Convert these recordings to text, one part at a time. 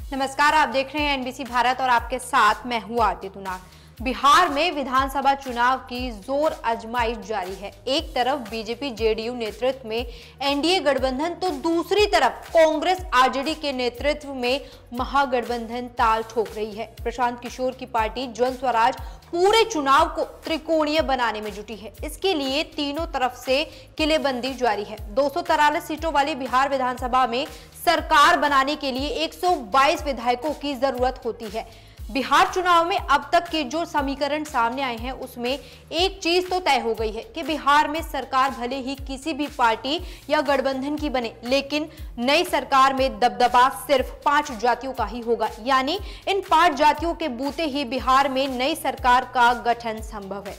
नमस्कार, आप देख रहे हैं एनबीसी भारत और आपके साथ मैं हूं आरती तुना। बिहार में विधानसभा चुनाव की जोर आजमाइश जारी है। एक तरफ बीजेपी जेडीयू नेतृत्व में एनडीए गठबंधन तो दूसरी तरफ कांग्रेस आरजेडी के नेतृत्व में महागठबंधन ताल ठोक रही है। प्रशांत किशोर की पार्टी जन स्वराज पूरे चुनाव को त्रिकोणीय बनाने में जुटी है। इसके लिए तीनों तरफ से किलेबंदी जारी है। 243 सीटों वाली बिहार विधानसभा में सरकार बनाने के लिए 122 विधायकों की जरूरत होती है। बिहार चुनाव में अब तक के जो समीकरण सामने आए हैं उसमें एक चीज तो तय हो गई है कि बिहार में सरकार भले ही किसी भी पार्टी या गठबंधन की बने, लेकिन नई सरकार में दबदबा सिर्फ 5 जातियों का ही होगा। यानी इन 5 जातियों के बूते ही बिहार में नई सरकार का गठन संभव है।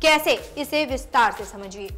कैसे, इसे विस्तार से समझिए।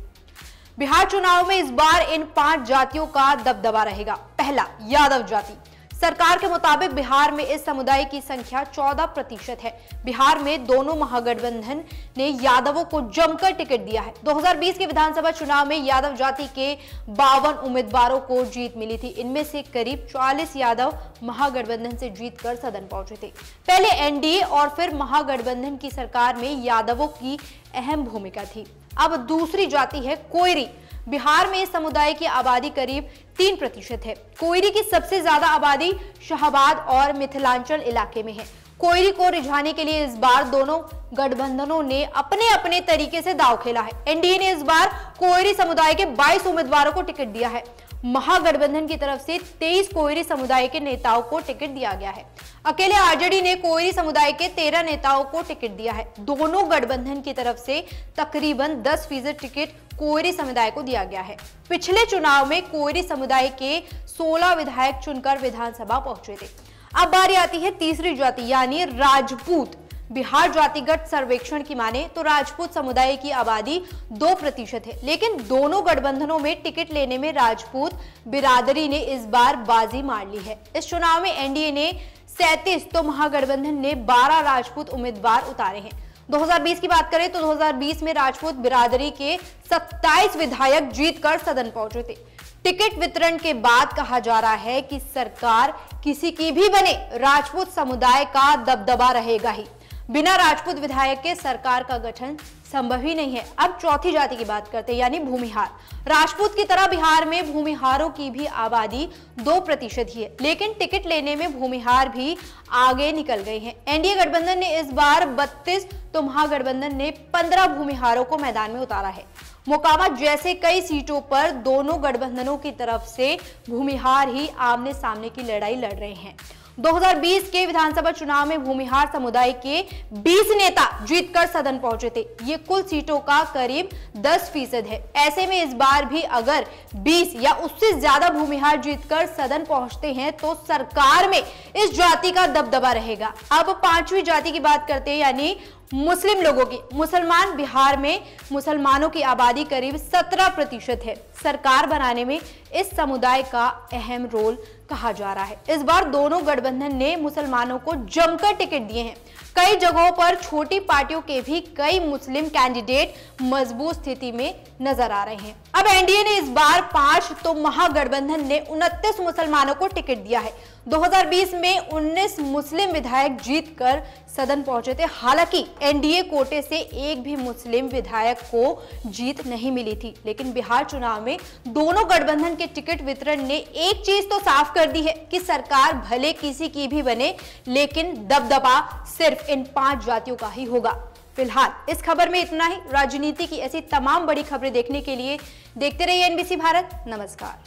बिहार चुनाव में इस बार इन 5 जातियों का दबदबा रहेगा। पहला, यादव जाति। सरकार के मुताबिक बिहार में इस समुदाय की संख्या 14% है। बिहार में दोनों महागठबंधन ने यादवों को जमकर टिकट दिया है। 2020 के विधानसभा चुनाव में यादव जाति के 52 उम्मीदवारों को जीत मिली थी। इनमें से करीब 40 यादव महागठबंधन से जीतकर सदन पहुंचे थे। पहले एनडीए और फिर महागठबंधन की सरकार में यादवों की अहम भूमिका थी। अब दूसरी जाति है कोयरी। बिहार में इस समुदाय की आबादी करीब 3% है। कोयरी की सबसे ज्यादा आबादी शाहाबाद और मिथिलांचल इलाके में है। कोयरी को रिझाने के लिए इस बार दोनों गठबंधनों ने अपने अपने तरीके से दांव खेला है। एनडीए ने इस बार कोयरी समुदाय के 22 उम्मीदवारों को टिकट दिया है। महागठबंधन की तरफ से 23 कोयरी समुदाय के नेताओं को टिकट दिया गया है। अकेले आरजेडी ने कोयरी समुदाय के 13 नेताओं को टिकट दिया है। दोनों गठबंधन की तरफ से तकरीबन 10% टिकट कोयरी समुदाय को दिया गया है। पिछले चुनाव में कोयरी समुदाय के 16 विधायक चुनकर विधानसभा पहुंचे थे। अब बारी आती है तीसरी जाति यानी राजपूत। बिहार जातिगत सर्वेक्षण की माने तो राजपूत समुदाय की आबादी 2% है, लेकिन दोनों गठबंधनों में टिकट लेने में राजपूत बिरादरी ने इस बार बाजी मार ली है। इस चुनाव में एनडीए ने 37 तो महागठबंधन ने 12 राजपूत उम्मीदवार उतारे हैं। 2020 की बात करें तो 2020 में राजपूत बिरादरी के 27 विधायक जीतकर सदन पहुंचे थे। टिकट वितरण के बाद कहा जा रहा है कि सरकार किसी की भी बने, राजपूत समुदाय का दबदबा रहेगा ही। बिना राजपूत विधायक के सरकार का गठन संभव ही नहीं है। अब चौथी जाति की बात करते हैं यानी भूमिहार। राजपूत की तरह बिहार में भूमिहारों की भी आबादी 2% ही है, लेकिन टिकट लेने में भूमिहार भी आगे निकल गए हैं। एनडीए गठबंधन ने इस बार 32 तो महागठबंधन ने 15 भूमिहारों को मैदान में उतारा है। मोकामा जैसे कई सीटों पर दोनों गठबंधनों की तरफ से भूमिहार ही आमने सामने की लड़ाई लड़ रहे हैं। 2020 के विधानसभा चुनाव में भूमिहार समुदाय के 20 नेता जीतकर सदन पहुंचे थे। ये कुल सीटों का करीब 10% है। ऐसे में इस बार भी अगर 20 या उससे ज्यादा भूमिहार जीतकर सदन पहुंचते हैं तो सरकार में इस जाति का दबदबा रहेगा। अब 5वीं जाति की बात करते हैं यानी मुस्लिम लोगों की। मुसलमान बिहार में मुसलमानों की आबादी करीब 17% है। सरकार बनाने में इस समुदाय का अहम रोल कहा जा रहा है। इस बार दोनों गठबंधन ने मुसलमानों को जमकर टिकट दिए हैं। कई जगहों पर छोटी पार्टियों के भी कई मुस्लिम कैंडिडेट मजबूत स्थिति में नजर आ रहे हैं। अब एनडीए ने इस बार 5 तो महागठबंधन ने 29 मुसलमानों को टिकट दिया है। 2020 में 19 मुस्लिम विधायक जीतकर सदन पहुंचे थे। हालांकि एनडीए कोटे से एक भी मुस्लिम विधायक को जीत नहीं मिली थी, लेकिन बिहार चुनाव में दोनों गठबंधन के टिकट वितरण ने एक चीज तो साफ कर दी है कि सरकार भले किसी की भी बने, लेकिन दबदबा सिर्फ इन 5 जातियों का ही होगा। फिलहाल इस खबर में इतना ही। राजनीति की ऐसी तमाम बड़ी खबरें देखने के लिए देखते रहिए एनबीसी भारत। नमस्कार।